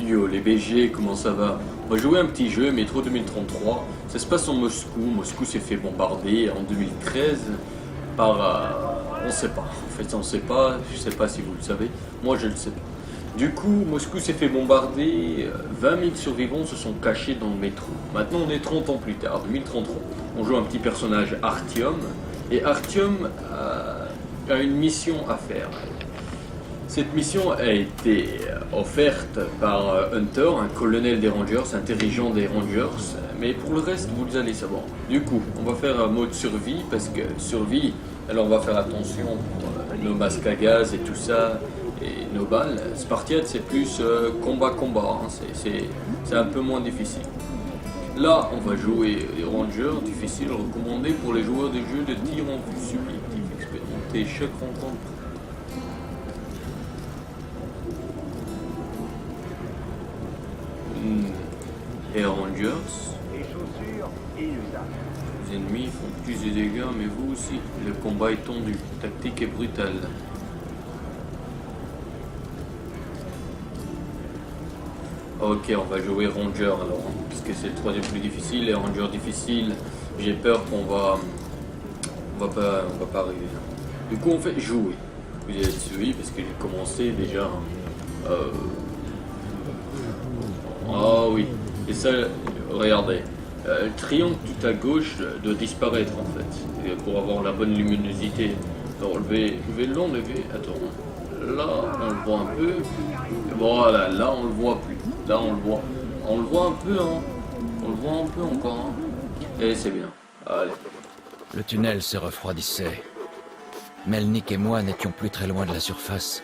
yo, les BG, comment ça va? On va jouer un petit jeu, Métro 2033. Ça se passe en Moscou. Moscou s'est fait bombarder en 2013 par... on sait pas. En fait, on sait pas. Je sais pas si vous le savez. Moi, je le sais pas. Du coup, Moscou s'est fait bombarder. 20 000 survivants se sont cachés dans le métro. Maintenant, on est 30 ans plus tard, 2033. On joue un petit personnage, Artyom. Et Artyom a une mission à faire. Cette mission a été offerte par Hunter, un colonel des Rangers, un dirigeant des Rangers, mais pour le reste, vous allez savoir. Du coup, on va faire un mode survie, parce que survie, alors on va faire attention pour nos masques à gaz et tout ça, et nos balles. Spartiate, c'est plus combat-combat, hein. C'est un peu moins difficile. Là, on va jouer les Rangers, difficile, recommandé pour les joueurs des jeux de tir en vue subjective, expérimenter chaque rencontre. Les Rangers. Les chaussures inouïables. Les ennemis font plus de dégâts, mais vous aussi. Le combat est tendu, tactique est brutale. Ok, on va jouer Ranger alors, hein, parce que c'est le troisième plus difficile. Les Rangers difficiles, j'ai peur qu'on va... On va pas arriver. Du coup, on fait jouer. Vous allez suivi parce que j'ai commencé déjà. Ah oui. Et ça, regardez. Le triangle tout à gauche doit disparaître en fait. Et pour avoir la bonne luminosité. Alors, je vais l'enlever. Attends. Là, on le voit un peu. Voilà, là, on le voit plus. Là, on le voit. On le voit un peu, hein. On le voit un peu encore, hein. Et c'est bien. Allez. Le tunnel se refroidissait. Melnik et moi n'étions plus très loin de la surface.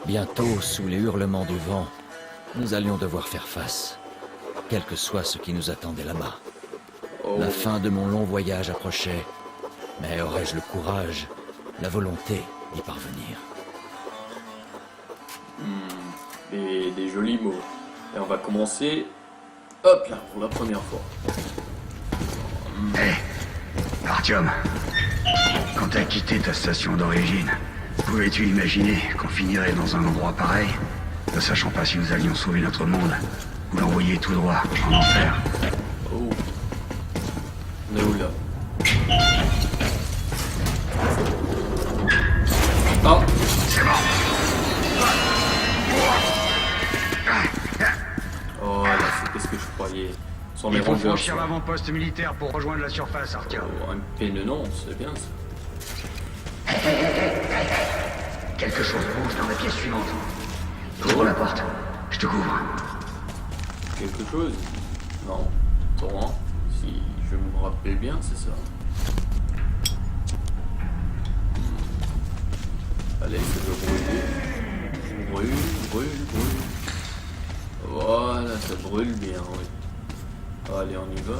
Bientôt, sous les hurlements du vent, nous allions devoir faire face, quel que soit ce qui nous attendait là-bas. Oh. La fin de mon long voyage approchait, mais aurais-je le courage, la volonté d'y parvenir? Des jolis mots. Et on va commencer, hop là, pour la première fois. Hé, Artyom, quand t'as quitté ta station d'origine, pouvais-tu imaginer qu'on finirait dans un endroit pareil, ne sachant pas si nous allions sauver notre monde ou l'envoyer tout droit en enfer? Oh. On est où là? Ah. C'est bon. Oh là, c'est qu'est-ce que je croyais. Sans les Il faut Rangers. franchir l'avant-poste militaire pour rejoindre la surface, Artyom. Oh, un P90, c'est bien ça. Quelque chose bouge dans la pièce suivante. Ouvre la porte, je te couvre. Quelque chose? Non. Attends, si je me rappelle bien, c'est ça. Allez, ça veut brûler. Brûle. Voilà, ça brûle bien, oui. Allez, on y va,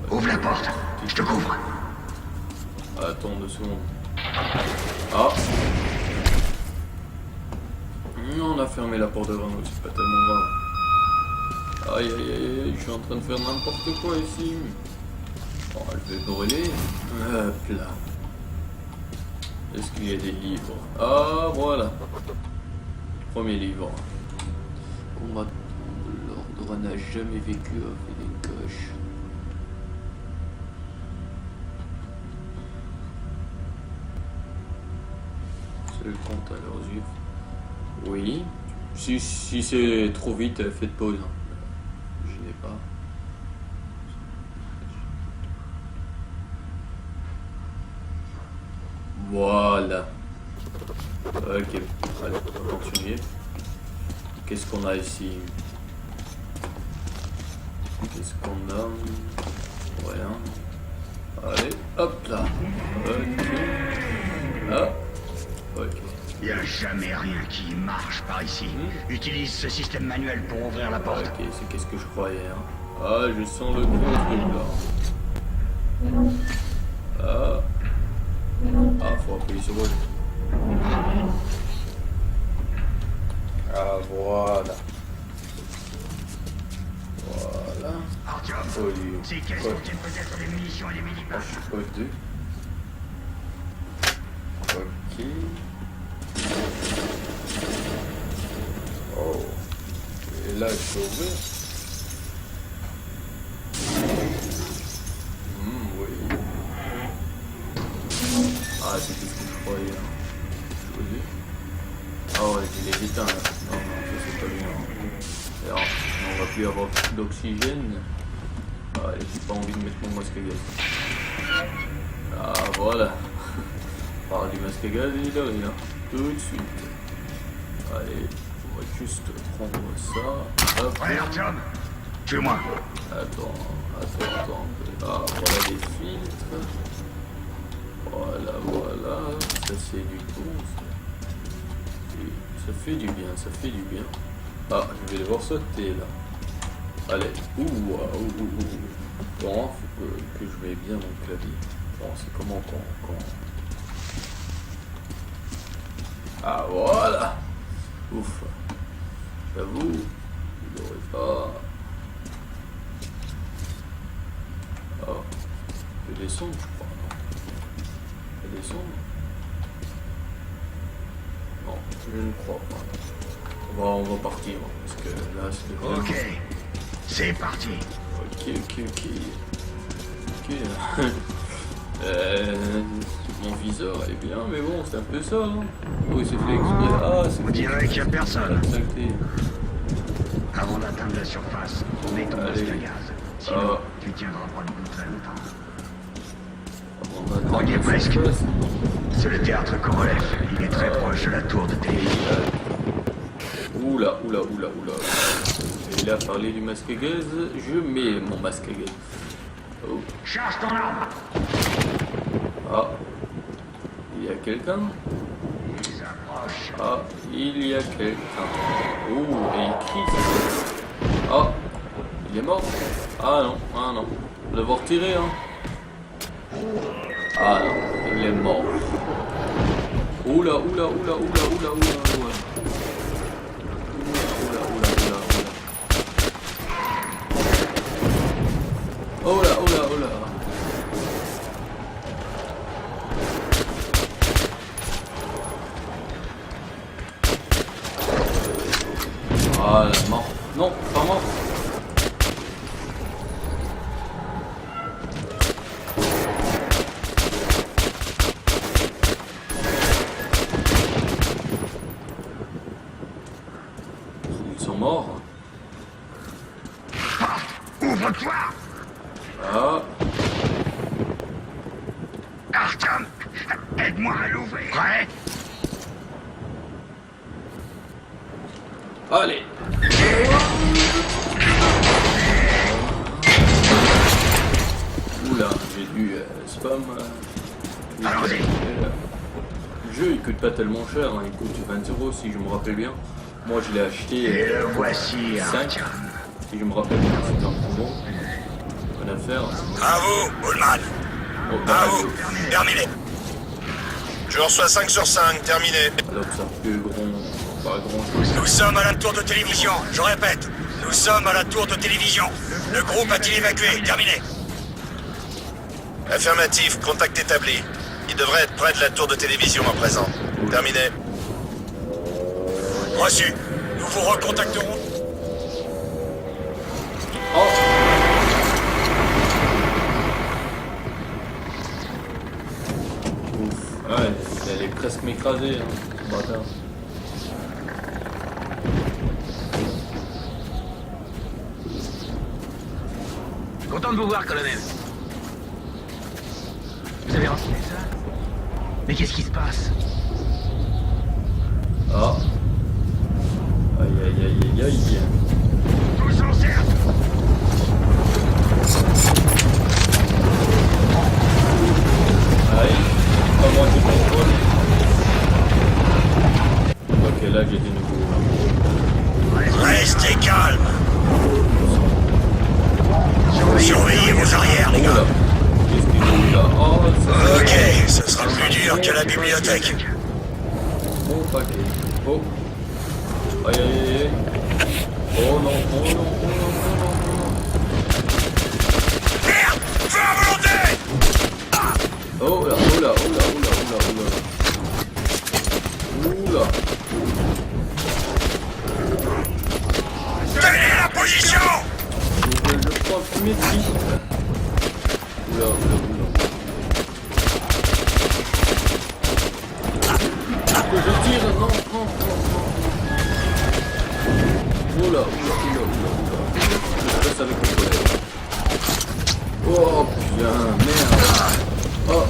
nous. Ouvre la porte, je te couvre. Attends 2 secondes. Ah. On a fermé la porte devant nous, c'est pas tellement grave. Aïe, je suis en train de faire n'importe quoi ici. Bon, je vais brûler. Hop là. Est-ce qu'il y a des livres? Ah, voilà. Premier livre. Combat. L'ordre n'a jamais vécu avec des coches. Seul compte à leurs yeux. Oui. Si c'est trop vite, faites pause. Je n'ai pas. Voilà. Ok. Allez, on va continuer. Qu'est-ce qu'on a ici? Qu'est-ce qu'on a? Rien. Allez, hop là. Ok. Ah. Ok. Y a jamais rien qui marche par ici. Utilise ce système manuel pour ouvrir la porte. Ok, c'est qu'est-ce que je croyais, hein. Ah, je sens le gros truc là. Ah. Ah, faut appuyer sur le. Ah, voilà. Voilà. Artyom, Oui. ces caisses contiennent peut-être des munitions et des Ah, mini-balles. je suis pas deux. Ok. Oh. Et là, je peux ouvrir. Oui. Ah, c'est tout ce que je croyais. Je vous dis. Ah ouais, je l'ai éteint là. Non, non, ça c'est pas bien. Alors, on va plus avoir d'oxygène. Ah, j'ai pas envie de mettre mon masque à gaz. Ah, voilà. Par du masque à gaz, il est là, tout de suite. Allez, on va juste prendre ça. Hop. Ouais, Artyom, tue-moi. Attends. Ah, voilà les filtres. Voilà. Ça c'est du bon. Ça fait du bien. Ah, je vais devoir sauter là. Allez. Ouh. Bon, faut que je mette bien mon clavier. Bon, c'est comment quand... Ah, voilà. Ouf. J'avoue, je n'aurais pas... Oh, je vais descendre, je crois, non? Je vais descendre? Non, je ne crois pas. On va partir, parce que là, c'est vraiment... Ok, c'est parti. Ok. Mon viseur est bien, mais bon, c'est un peu ça, hein. Oui, c'est fait exprès. Ah, c'est On dirait qu'il n'y a personne. saleté. Avant d'atteindre la surface, mets ton masque à gaz. Sinon, tu tiendras pas le bout très longtemps. On On y est presque. surface. C'est le théâtre Korolev. Il est très proche de la tour de télévision. Oula. Et là, parler du masque à gaz, je mets mon masque à gaz. Oh. Charge ton arme. Ah. Il y a quelqu'un? Il s'approche. Ah, il y a quelqu'un. Oh, et il crie. Ah, il est mort? Ah non. L'avoir tiré, hein. Ah non, il est mort. Oula. Oula. Ah là, mort. Non, pas mort. Ils sont morts. Ouvre-toi. Ah. Artyom, aide-moi à l'ouvrir. Prêt? Allez. Oula, j'ai dû spam. Allons-y. Le jeu il coûte pas tellement cher, hein, il coûte 20 € si je me rappelle bien. Moi je l'ai acheté Et le voici, 5, Artyom. si je me rappelle bien, c'était un promo. Bonne affaire. À vous, Ullman. Oh, À bah, vous. Terminé. Je reçois 5 sur 5, terminé. alors que ça fait pas grand chose. Nous sommes à la tour de télévision. Je répète, nous sommes à la tour de télévision. Le groupe a-t-il évacué? Terminé. Affirmatif, contact établi. Il devrait être près de la tour de télévision à présent. Terminé. Reçu. Nous vous recontacterons. Oh. Ouf, ouais, elle est presque m'écraser, hein, ce bâtard. Content de vous voir, colonel. Vous avez renseigné ça? Mais qu'est-ce qui se passe? Ah. Aïe. Tous en cercle. Aïe. Pas moi qui contrôle. Ok, là j'ai des nouveaux. Restez calme. Surveillez vos arrières, les Oh là. gars. Qu'est-ce qu'ils ont là? Oh, ça. Ok, ce sera plus dur que la bibliothèque. Bon paquet. Oh. Aïe. Oh non. Merde! Feu à volonté! Oh là. Oula. symétrie. Oula, oula, oula. Que je tire, non, non, non, non. Oula, oula, oula, oula, oula. Je passe avec le collègue. Oh putain, merde. Oh.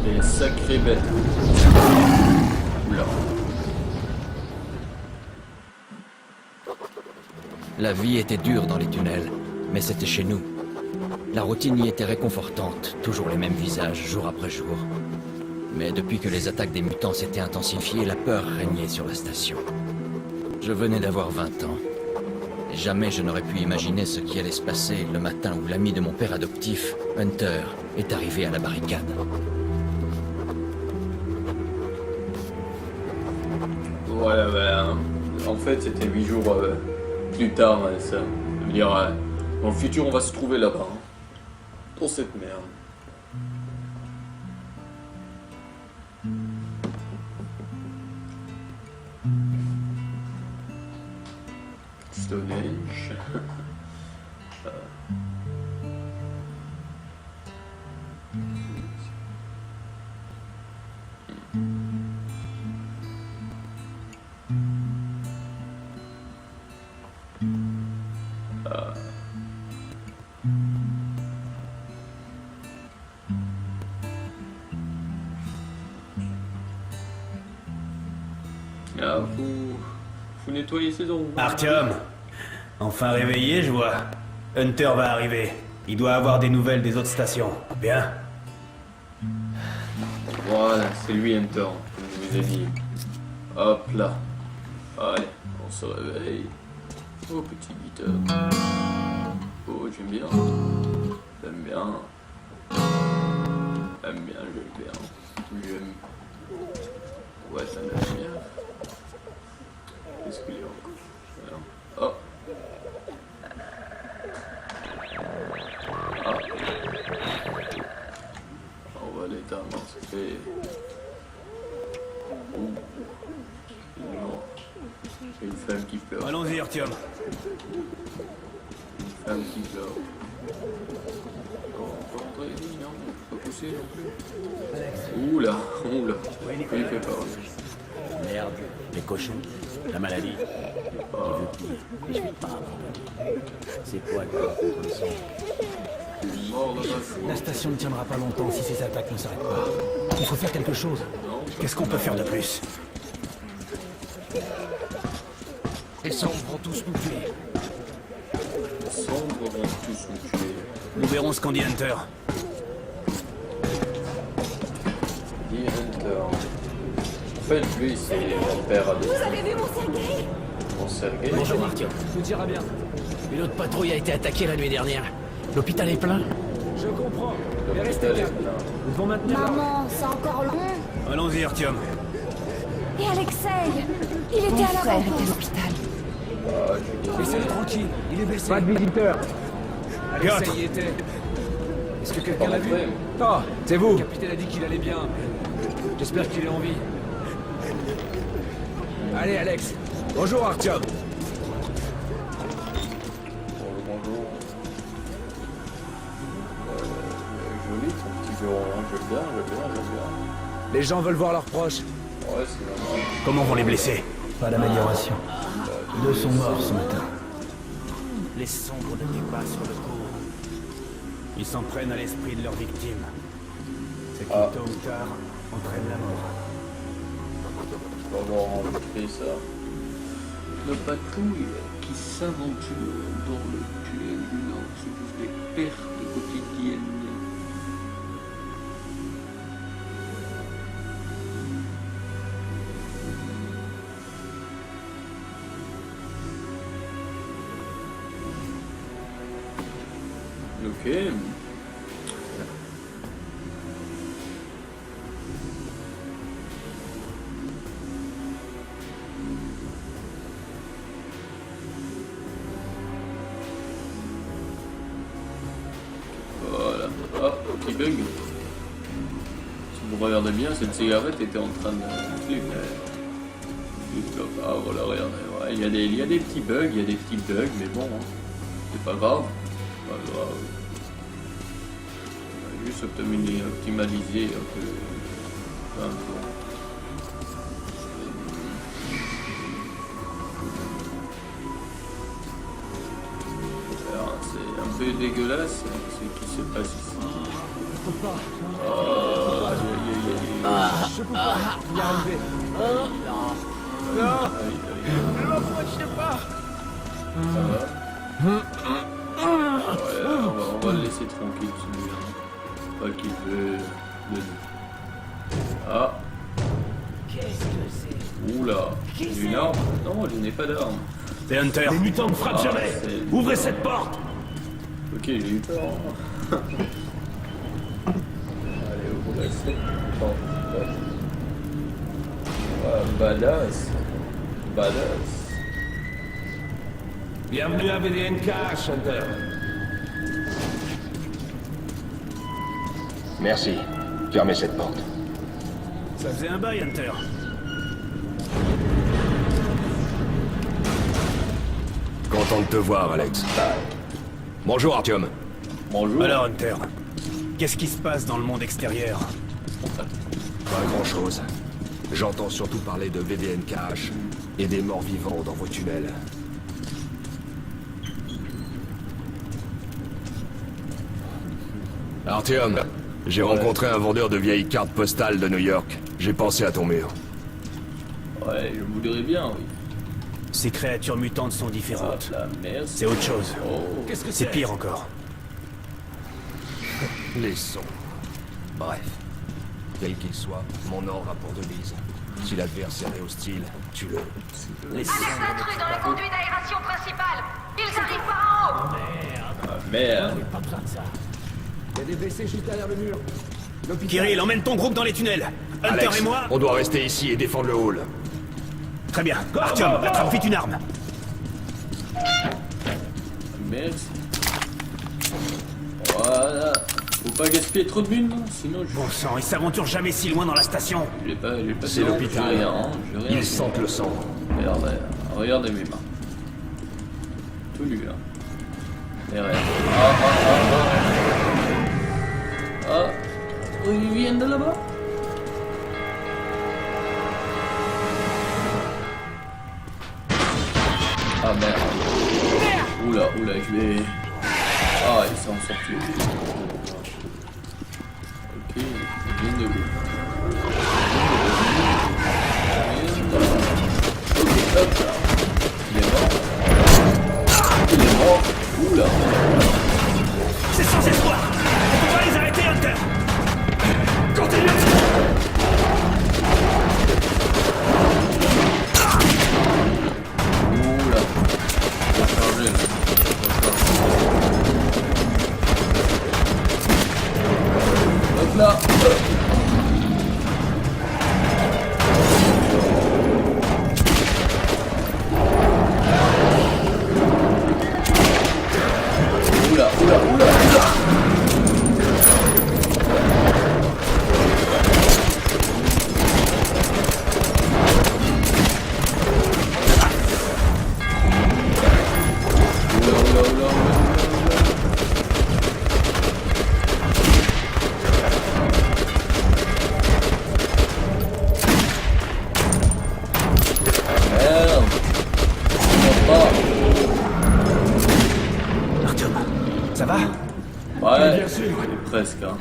Des sacrées bêtes. Oula. La vie était dure dans les tunnels, mais c'était chez nous. La routine y était réconfortante, toujours les mêmes visages, jour après jour. Mais depuis que les attaques des mutants s'étaient intensifiées, la peur régnait sur la station. Je venais d'avoir 20 ans. Et jamais je n'aurais pu imaginer ce qui allait se passer le matin où l'ami de mon père adoptif, Hunter, est arrivé à la barricade. Voilà, ben, en fait, c'était 8 jours plus tard, hein, ça. Ça veut dire, dans le futur, on va se trouver là-bas. Hein, dans cette merde. Stonehenge. Ah, vous nettoyez ces ombres. Artyom, enfin réveillé, je vois. Hunter va arriver. Il doit avoir des nouvelles des autres stations. Bien. Voilà, c'est lui Hunter, comme je vous ai dit. Hop là. Allez, on se réveille. Oh, petit guitare. Oh, j'aime bien. J'aime bien. J'aime bien, j'aime bien. J'aime. Ouais, ça me bien. Qu'est-ce qu'il y a encore? Oh. Ah. On va l'éteindre, ça fait... Ouh. Non. C'est une femme qui pleure. Allons-y, Artyom. Une femme qui pleure. Oh, on peut rentrer ici, non? On peut pas pousser non plus. Oula, oula. Il fait peur. Merde, les cochons, la maladie. Je vais pas abandonner. C'est quoi le corps contre le sang? Mort dans la foule. La station ne tiendra pas longtemps si ces attaques ne s'arrêtent pas. Il faut faire quelque chose. Qu'est-ce qu'on peut faire de plus? Les sombres vont tous nous tuer. Les sombres vont tous nous tuer. Nous verrons ce qu'en dit Hunter. Dit Hunter. En fait, lui, c'est mon père adoptif. Vous avez vu mon Sergueï? Mon Sergueï. Bonjour Artyom. Tout ira bien. Une autre patrouille a été attaquée la nuit dernière. L'hôpital est plein. Je comprends. L'hôpital est plein. Nous devons maintenir la... Maman, c'est encore long. Allons-y, Artyom. Et Alexei, il était à l'avant-poste. Ah, je Laissez-le tranquille. Il est blessé. Pas de visiteur. Piotr, y était. Est-ce que quelqu'un pas l'a vu? rentré. oh, c'est vous. Le capitaine a dit qu'il allait bien. J'espère qu'il est en vie. Allez, Alex. Bonjour, Artyom. Bonjour. Joli son petit bureau, hein. J'aime bien, j'aime bien, j'aime bien. Les gens veulent voir leurs proches. Ouais, c'est normal. Comment vont les blessés? Pas d'amélioration. Deux sont morts ce matin. Les sombres ne vivent pas sur le coup. Ils s'en prennent à l'esprit de leurs victimes. Ce qui, tôt ou tard, entraîne la mort. Je vais avoir enregistré ça. La patrouille qui s'aventure dans le tunnel du Nord subit des pertes quotidiennes. Ok. petit bug. Si vous regardez bien, cette cigarette était en train de flip. Ah voilà, regardez. Ouais, il y a des petits bugs, mais bon, hein, c'est pas grave. Pas grave. On va juste optimaliser un peu. Alors, c'est un peu dégueulasse ce qui se passe ici. Je peux pas y arriver. Non, l'approchez pas. Ouais, on va le laisser tranquille celui-là. Pas qu'il veut de nous. Ah. Qu'est-ce que c'est? Oula. J'ai une arme? Non, je n'ai pas d'arme. C'est Hunter. Les mutants ne frappent jamais. Ouvrez cette porte. Ok, j'ai eu peur. Allez, ouvrez cette porte. Ah, badass. Badass. Bienvenue à VDNK, Hunter. Merci. Fermez cette porte. Ça faisait un bail, Hunter. Content de te voir, Alex. Bonjour, Artyom. Bonjour. Alors, Hunter, qu'est-ce qui se passe dans le monde extérieur? Pas grand-chose. J'entends surtout parler de VDNKH et des morts vivants dans vos tunnels. Artyom, j'ai rencontré un vendeur de vieilles cartes postales de New York. J'ai pensé à ton mur. Ouais, je voudrais bien, oui. Ces créatures mutantes sont différentes. Ah, la merde. C'est autre chose. Oh. Qu'est-ce que c'est pire encore. Les sons. Bref. Quel qu'il soit, mon ordre a pour devise. Si l'adversaire est hostile, tue-le. Les Un sons intrus dans la conduite d'aération principale. Ils arrivent par en haut. Ah, merde. pas besoin de ça. Il y a des WC juste derrière le mur. Kirill, emmène ton groupe dans les tunnels. Hunter Alex, et moi... on doit rester ici et défendre le hall. Très bien. Artyom, attrape vite une arme. Merci. Voilà. Faut pas gaspiller trop de buts, non? Sinon je... Bon sang, ils s'aventurent jamais si loin dans la station. J'ai pas C'est l'hôpital. J'ai rien, hein, j'ai rien. Ils sentent le sang. Regardez mes mains. Tout nu, là. Et rien. Ah, ils viennent de là-bas? Ah merde. Oula, je vais... Ah, ils sont sortis. Ok, ils viennent de où? Ok, hop là. Il est mort. Oula. C'est sans espoir. On va les arrêter, Hunter. Continue. Oula. On va charger là. Hop là. Oula. Merde. Artyom, ça va? Ouais, Bien sûr. presque. Hein.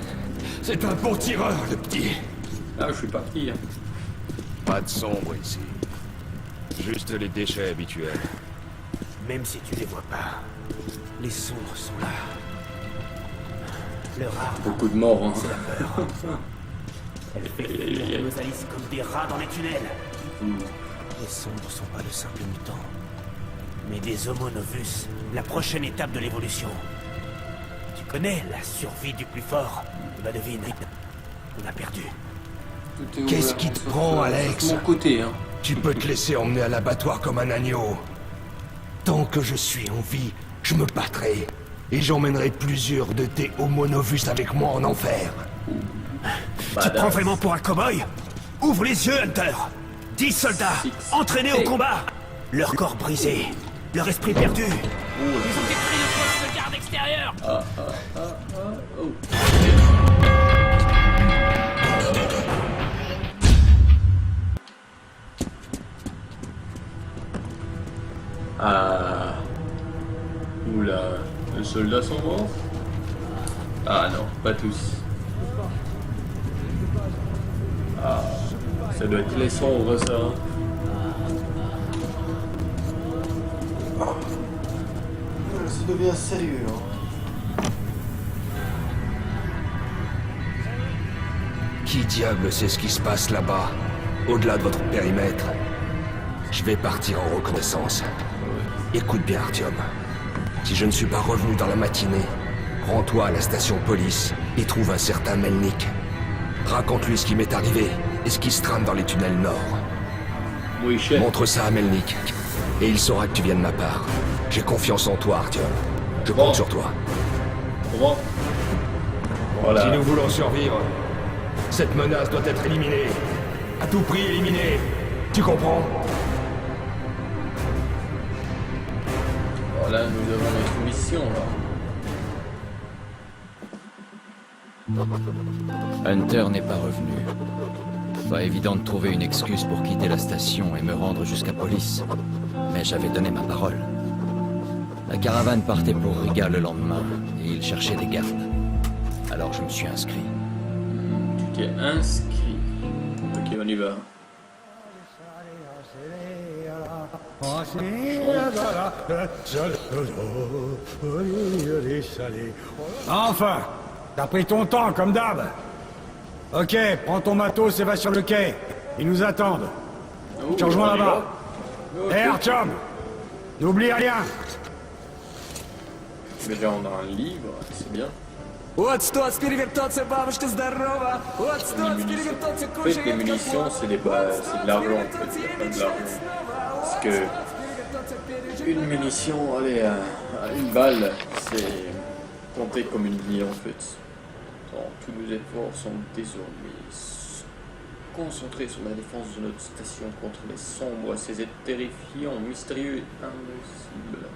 C'est un bon tireur, le petit. Ah, je suis parti. Hein. Pas de sombre ici. Juste les déchets habituels. Même si tu les vois pas, les sombres sont là. Leur arme, Beaucoup de morts. Hein. c'est la peur. Elle fait fuir nos alices comme des rats dans les tunnels. Les sombres sont pas de simples mutants, mais des Homo novus, la prochaine étape de l'évolution. Tu connais la survie du plus fort? Bah devine, on a perdu. Tout est Qu'est-ce ouvert, qui te sauf, prend, sauf Alex? mon côté, hein. Tu peux te laisser emmener à l'abattoir comme un agneau. Tant que je suis en vie, je me battrai. Et j'emmènerai plusieurs de tes Homo novus avec moi en enfer. Tu te prends vraiment pour un cow-boy? Ouvre les yeux, Hunter! 10 soldats, entraînés au combat! Leur corps brisé, leur esprit perdu. Ils ont détruit le poste de garde extérieur. Ah. Oula. Les soldats sont morts? Ah non, pas tous. Ah. Ça doit être les sombres, ça. Ça devient sérieux, hein. Qui diable sait ce qui se passe là-bas, au-delà de votre périmètre? Je vais partir en reconnaissance. Écoute bien, Artyom. Si je ne suis pas revenu dans la matinée, rends-toi à la station police et trouve un certain Melnik. Raconte-lui ce qui m'est arrivé et ce qui se trame dans les tunnels nord. Oui, chef. Montre ça à Melnik, et il saura que tu viens de ma part. J'ai confiance en toi, Artyom. Je compte sur toi. Comment? Voilà. Si nous voulons survivre, cette menace doit être éliminée. À tout prix éliminée. Tu comprends? Voilà, nous avons notre mission, là. Hunter n'est pas revenu. Pas évident de trouver une excuse pour quitter la station et me rendre jusqu'à police. Mais j'avais donné ma parole. La caravane partait pour Riga le lendemain, et il cherchait des gardes. Alors je me suis inscrit. Tu t'es inscrit. Ok, on y va. Enfin, t'as pris ton temps, comme d'hab. Ok, prends ton matos et va sur le quai. Ils nous attendent. Je te rejoins là-bas. Hé, Artyom, n'oublie rien. Déjà, on a un livre, c'est bien. Вот что, перевертаться, бабушка, здорово! Вот что, перевертаться, En fait, les munitions, c'est de l'argent, en fait. Il y a pas de l'argent. Parce que une munition, allez, une balle, c'est compté comme une vie, en fait. Donc, tous nos efforts sont désormais concentrés sur la défense de notre station contre les sombres, ces êtres terrifiants, mystérieux et invincibles.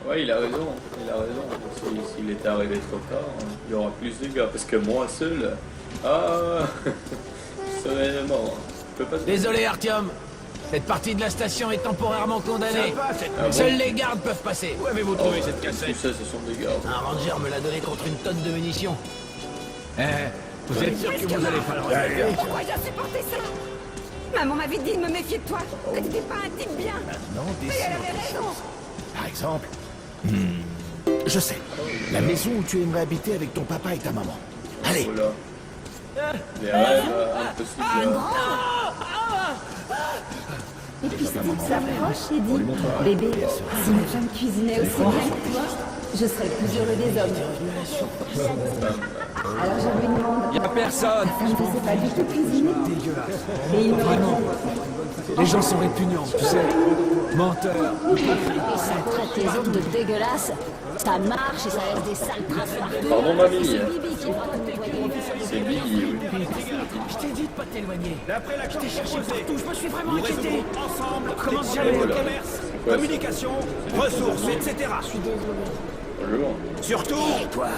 Ouais, il a raison, S'il était arrivé trop tard, il y aura plus de gars, parce que moi seul, je serais mort. Je peux pas te... Désolé, Artyom. Cette partie de la station est temporairement condamnée. Seuls les gardes peuvent passer. Où avez-vous trouvé cette Tout cassette? ça, ce sont des gardes. Un ranger me l'a donné contre une tonne de munitions. Vous êtes sûr que vous allez pas le regretter? Pourquoi j'ai supporté ça? Maman m'avait dit de me méfier de toi, que t'étais pas un type bien. Maintenant, Mais elle avait raison. Par exemple... Je sais. La maison où tu aimerais habiter avec ton papa et ta maman. Allez. Voilà. Des rêves impossibles. Et puis Steve s'approche et dit, bébé, si une femme cuisinait aussi bien que toi, je serais le plus heureux des hommes. Alors je lui demande, Y'a personne! ça ne faisait pas du tout cuisiner. Et il me répond, Les gens sont répugnants, tu sais. Menteurs. et ça traite les autres de dégueulasses. Ça marche et ça laisse des sales traces partout. Pardon, mamie. C'est Bibi qui doit tout nettoyer. C'est Billy, oui. Je t'ai dit de pas t'éloigner. D'après la carte Cherché partout, je me suis vraiment nous inquiété. résoudrons ensemble Comment des ça, problèmes de voilà. commerce, C'est quoi, ça? communication, ressources, etc. Bonjour. Surtout,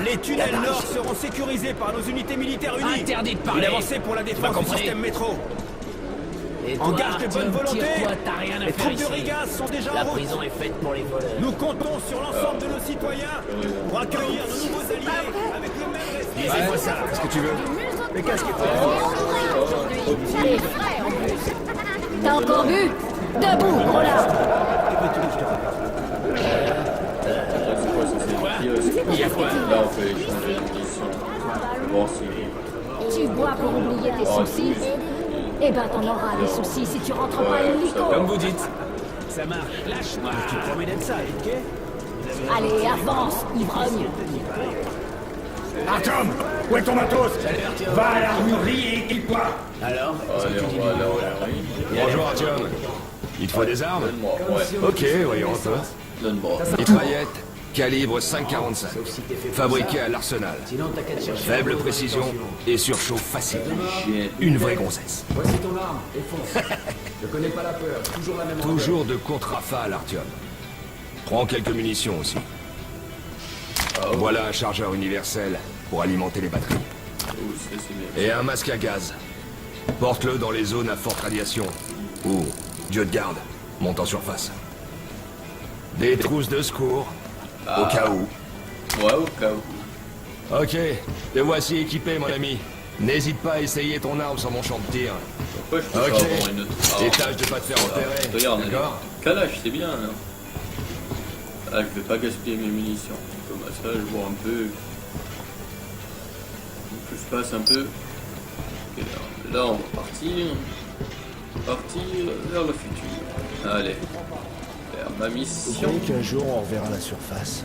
les tunnels nord seront sécurisés par nos unités militaires unies. Interdit de Une parler. avancée pour la Tu m'as défense du compris. système métro. Et toi, Engage de bonne Artyom, volonté. tire-toi, t'as rien à Les faire troupes de ici. Riga sont déjà La en route. prison est faite pour les voleurs. Nous comptons sur l'ensemble de nos citoyens pour accueillir de nouveaux alliés avec le même respect. Laissez-moi ça. Qu'est-ce que tu veux? Mais qu'est-ce qui est C'est frais en plus. T'as encore bu? Debout, gros lard. C'est quoi ça? C'est des kiosques. Là, on peut échanger les munitions. Bon, si... Tu bois pour oublier tes soucis? Eh ben t'en auras des soucis si tu rentres pas illico. Comme vous dites. Ça marche. Lâche-moi. Tu promets d'être sale, ok? Allez, avance, ivrogne. Artyom, où est ton matos? Va à l'armurerie et équipe-toi. Alors Allez, on va à l'armurerie. Bonjour Artyom. Il te faut des armes? Donne-moi, ouais. Ok, voyons un peu. Donne-moi. Mitraillette, calibre 5,45. Fabriquée à l'arsenal. Sinon, t'as qu'à te chercher. Faible précision et surchauffe facile. J'ai- Une vraie grossesse. Voici ton arme, et fonce. Je connais pas la peur, toujours la même Toujours de contre-rafale, Artyom. Prends quelques munitions aussi. Voilà un chargeur universel pour alimenter les batteries. Oh, c'est bien. Et un masque à gaz. Porte-le dans les zones à forte radiation. Ou, Dieu de garde, monte en surface. Des trousses de secours, au cas où. Ouais, au cas où. Ok, te voici équipé, mon ami. N'hésite pas à essayer ton arme sur mon champ de tir. Pourquoi je peux Ok. pas avoir une autre Et tâche de pas te faire enterrer. Regarde, D'accord? calage, c'est bien. Hein. Ah, je vais pas gaspiller mes munitions. Comme ça, je vois un peu. Tout se passe un peu. Et là, on va partir. Partir vers le futur. Allez. Vers ma mission. qu'un jour on reverra la surface.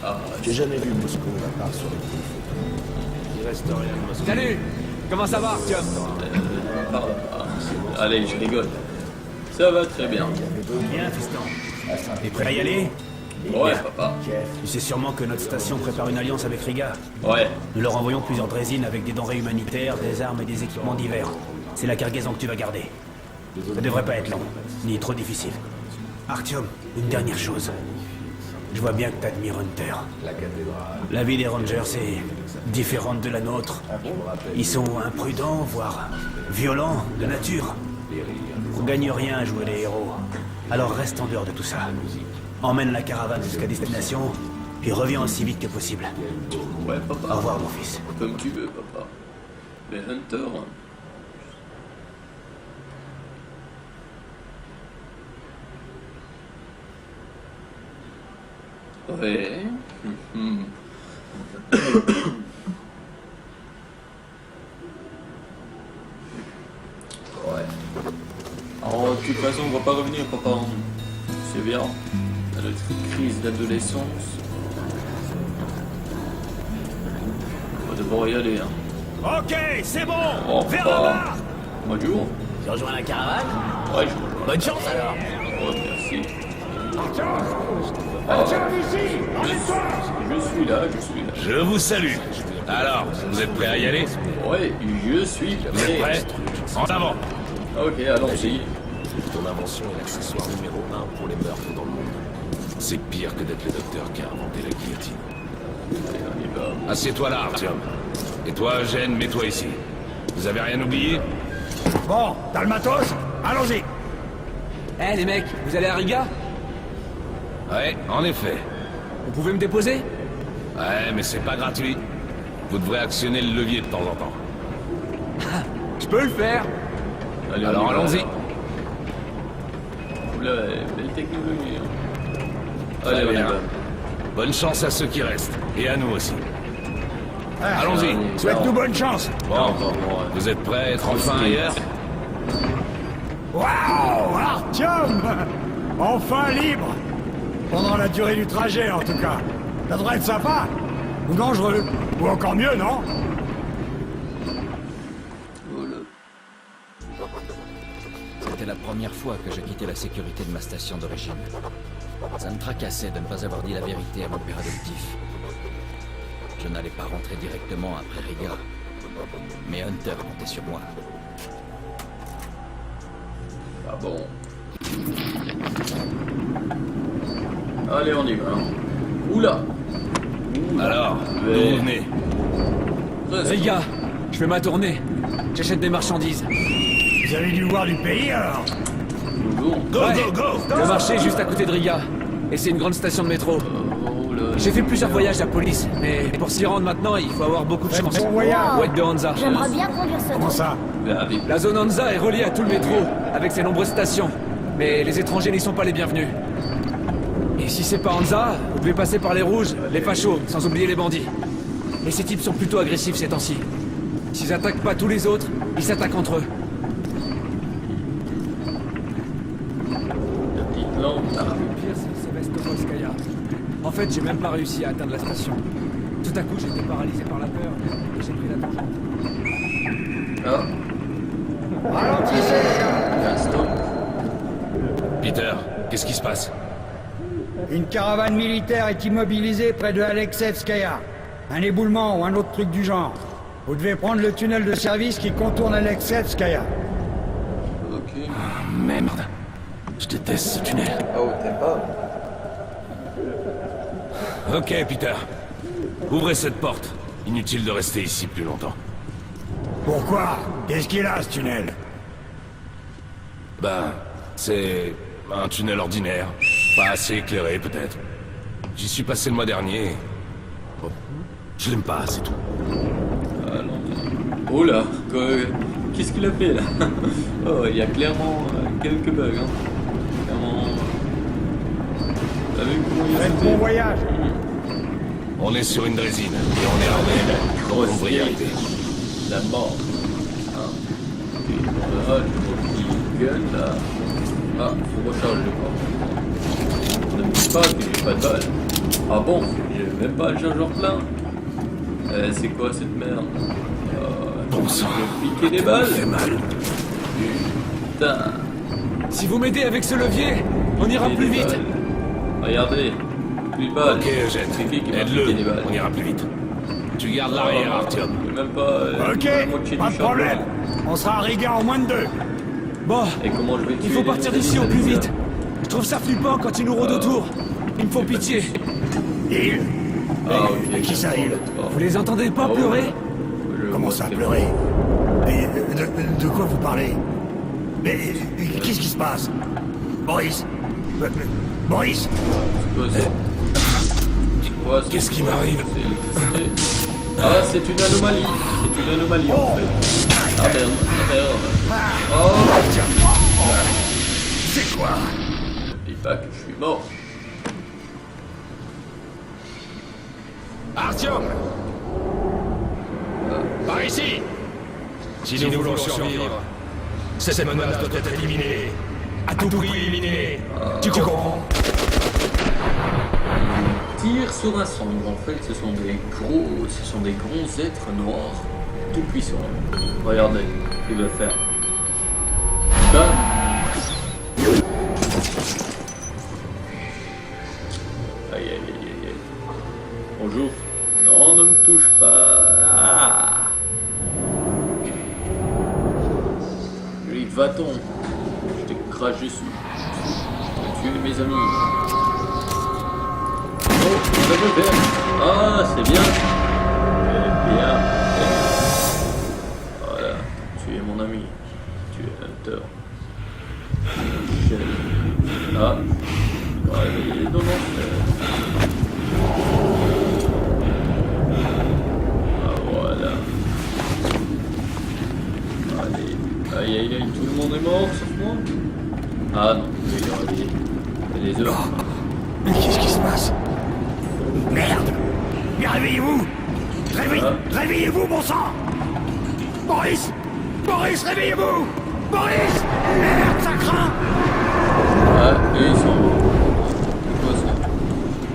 Ah, J'ai jamais vu Moscou à part sur les photos. Il reste rien de Moscou. Salut. Comment ça va, Artyom? par là. Allez, je rigole. Ça va très bien. Bien, fiston. T'es prêt à y aller? Ouais, papa. Tu sais sûrement que notre station prépare une alliance avec Riga. Ouais. Nous leur envoyons plusieurs drésines avec des denrées humanitaires, des armes et des équipements divers. C'est la cargaison que tu vas garder. Ça devrait pas être long, ni trop difficile. Artyom, une dernière chose. Je vois bien que t'admires Hunter. La vie des Rangers est différente de la nôtre. Ils sont imprudents, voire violents de nature. On gagne rien à jouer les héros. Alors reste en dehors de tout ça. Emmène la caravane jusqu'à destination, puis reviens aussi vite que possible. Ouais, Au papa. revoir, mon fils. Comme tu veux, papa. Mais Hunter. Ouais. Mhm. Ouais. Alors, de toute façon, on va pas revenir, papa. C'est bien. À notre crise d'adolescence. On va devoir y aller, hein. Ok, c'est bon. Oh, Vers papa. là-bas. Bonjour. Tu rejoins la caravane? Ouais, je rejoins. Bonne chance alors! Oh, merci. Artyom, ici! Je suis là, je suis là. Je vous salue. Alors, vous êtes prêts à y aller? Ouais, je suis Vous êtes prêts? En avant. Ok, allons-y. Ton invention est l'accessoire numéro 1 pour les meurtres dans le monde. C'est pire que d'être le docteur qui a inventé la guillotine. Allez, on y va. Assieds-toi là, Artyom. Et toi, Eugène, mets-toi ici. Vous avez rien oublié? Bon, t'as le matos? Allons-y! Eh les mecs, vous allez à Riga? Ouais, en effet. Vous pouvez me déposer? Ouais, mais c'est pas gratuit. Vous devrez actionner le levier de temps en temps. Je peux le faire. Allez, on Alors y va. allons-y. Oula, belle technologie. Hein. Très Allez, on y bien. va. Bonne chance à ceux qui restent. Et à nous aussi. Allons-y. Allez, Souhaite-nous bonne chance! Bon, bon, vous êtes prêts à être enfin ailleurs? Waouh, Artyom! Enfin libre! Pendant la durée du trajet, en tout cas. Ça devrait être sympa. Ou dangereux. Ou encore mieux, non? C'était la première fois que je quittais la sécurité de ma station d'origine. Ça me tracassait de ne pas avoir dit la vérité à mon père adoptif. Je n'allais pas rentrer directement après Riga. Mais Hunter comptait sur moi. Ah bon. Allez, on y va. Oula. Alors, d'où Ouais. vous venez? Riga, je fais ma tournée. J'achète des marchandises. Vous avez dû voir du pays, alors? Bonjour. Le marché est juste à côté de Riga. Et c'est une grande station de métro. Oh là. J'ai fait plusieurs voyages à police, mais pour s'y rendre maintenant, il faut avoir beaucoup de chance. Bon voyage! Ou être de Hansa. J'aimerais bien conduire ce Comment truc. ça? Avec La zone Hansa est reliée à tout le métro, avec ses nombreuses stations. Mais les étrangers n'y sont pas les bienvenus. Et si c'est pas Hansa, vous devez passer par les rouges, les fachos, sans oublier les bandits. Et ces types sont plutôt agressifs ces temps-ci. S'ils attaquent pas tous les autres, ils s'attaquent entre eux. la petite lampe. Le pire, c'est Sevastopolskaya. En fait, j'ai même pas réussi à atteindre la station. Tout à coup, j'étais paralysé par la peur et j'ai pris la tangente. Ah, Ralentissez, les gars. il y a un stop. Peter, qu'est-ce qui se passe? Une caravane militaire est immobilisée près de Alexevskaya. Un éboulement ou un autre truc du genre. Vous devez prendre le tunnel de service qui contourne Alexevskaya. Ok. Merde. Je déteste ce tunnel. Oh, t'aimes pas? Ok, Peter. Ouvrez cette porte. Inutile de rester ici plus longtemps. Pourquoi? Qu'est-ce qu'il a, ce tunnel? Ben, c'est un tunnel ordinaire. Pas assez éclairé, peut-être. J'y suis passé le mois dernier. Bon, je l'aime pas, c'est tout. Oh là, qu'est-ce qu'il a fait là? Oh, il y a clairement quelques bugs. Hein. Clairement. T'as vu comment il a Faites fait? bon voyage. On est sur une drésine et on est armé. Donc on devrait y arriver. La mort. Ah, ok. Ah, je vois petit gun là. Ah, faut recharger quoi. Ne me dis pas que j'ai pas de balles. Ah bon? J'ai même pas le chargeur plein. C'est quoi cette merde? Bon sang. Je vais piquer des balles. Ça fait mal. Putain. Si vous m'aidez avec ce levier, on ira Piquer plus des vite. balles. Regardez. Plus de balles. Ok, Eugène. C'est qui m'a piqué des Aide-le. balles? On ira plus vite. Tu gardes l'arrière, Artyom. Même pas. Ok, la moitié pas du de problème. chargeur. On sera à Riga en moins de 2. Bon, Et comment je vais tuer il faut les partir ennemis d'ici au plus là? vite. Je trouve ça flippant quand ils nous rôdent autour. Ils me font pitié. Il. Ah, ok. Qui ça, il? Vous les entendez pas pleurer? Comment ça, pleurer? Et de quoi vous parlez? Mais qu'est-ce qui se passe? Boris? Boris? Qu'est-ce qui m'arrive? Ah, c'est une anomalie. C'est une anomalie en fait. Ah merde, ah merde. Oh! C'est quoi? Ne dis pas que je suis mort. Artyom! Par ici! Si nous voulons survivre, cette menace doit être éliminée. À tout prix éliminée. Tu comprends? Tire sur un sombre. En fait, ce sont des gros êtres noirs, tout puissants. Regardez, il va faire. Bam! Aïe aïe aïe aïe aïe. Bonjour. Non, ne me touche pas. Ah. Lui, va-t-on? Je t'ai craché dessus. Je vais tuer mes amis. Oh, ça me fait. Ah, c'est bien. C'est bien. Voilà. Tu es mon ami. Tu es Hunter. Michel. Ah. Ouais, non, non. Ah, voilà. Allez. Aïe, aïe, aïe. Tout le monde est mort, sauf moi. Ah non, il y aura des heures. Mais qu'est-ce qui se passe? Merde! Mais réveillez-vous! Réveillez-vous, bon sang! Boris! Boris, réveillez-vous! Boris! Merde, ça craint! Ah, et ils sont... Quoi ça?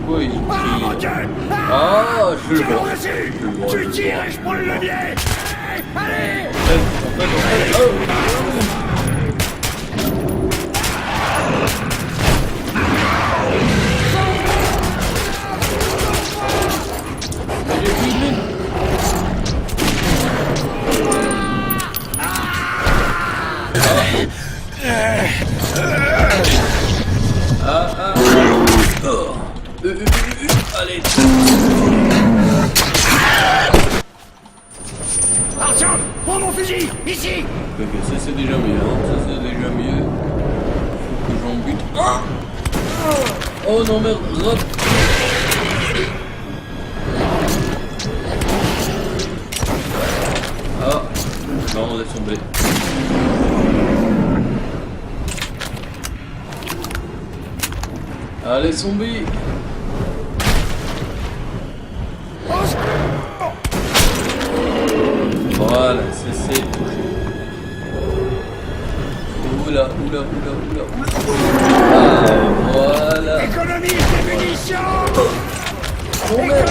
Quoi ils Ah, mon Dieu! Ah, je le Tire vois. dessus! Je le vois, Tu je le tires vois. et je prends le levier! Allez! Allez. Artyom! Prends mon fusil! Ici! Ok, ça c'est déjà mieux, hein. Ça c'est déjà mieux. Faut que j'en bute. Ah oh non merde, drop. Ah non, laisse tomber. Allez, zombie. Voilà, c'est touché. Oula, oula, oula, oula, oula. Ah, voilà. Économise des munitions! Oh merde.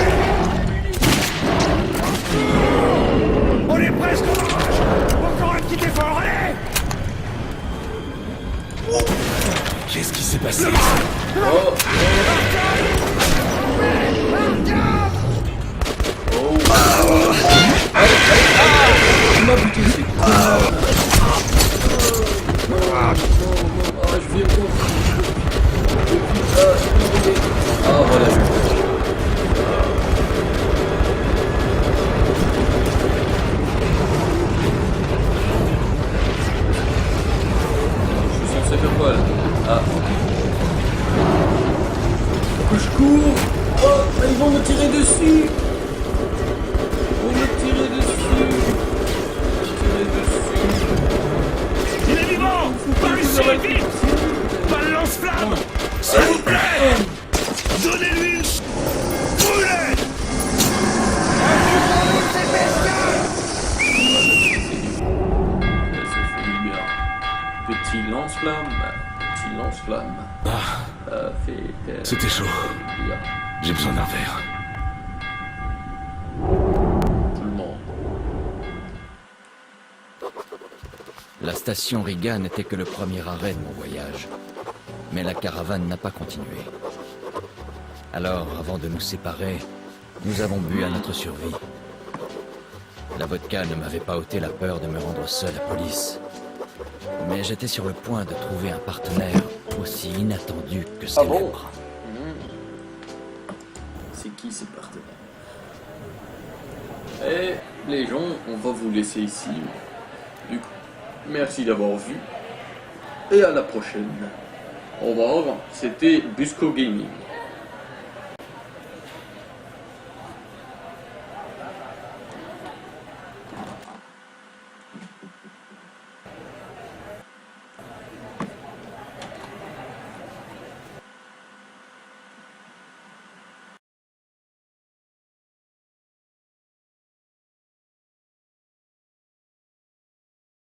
qui s'est passé? Oh. Il m'a buté, c'est quoi? Je viens pas. Ah voilà, je suis censé faire quoi là? Ah. Que je cours. Oh, ils vont me tirer dessus. Ils vont me tirer dessus. Il est vivant! Par ici, vite! Pas de lance-flamme! S'il vous plaît! Donnez-lui une... Brûlez! Petit lance-flamme. Petit lance-flamme. C'était chaud. J'ai besoin d'un verre. Tout le monde. La station Riga n'était que le premier arrêt de mon voyage. Mais la caravane n'a pas continué. Alors, avant de nous séparer, nous avons bu à notre survie. La vodka ne m'avait pas ôté la peur de me rendre seul à police. Mais j'étais sur le point de trouver un partenaire aussi inattendu que célèbre. C'est qui ces partenaires? Et les gens, on va vous laisser ici. Du coup, merci d'avoir vu. Et à la prochaine. Au revoir, c'était Busco Gaming.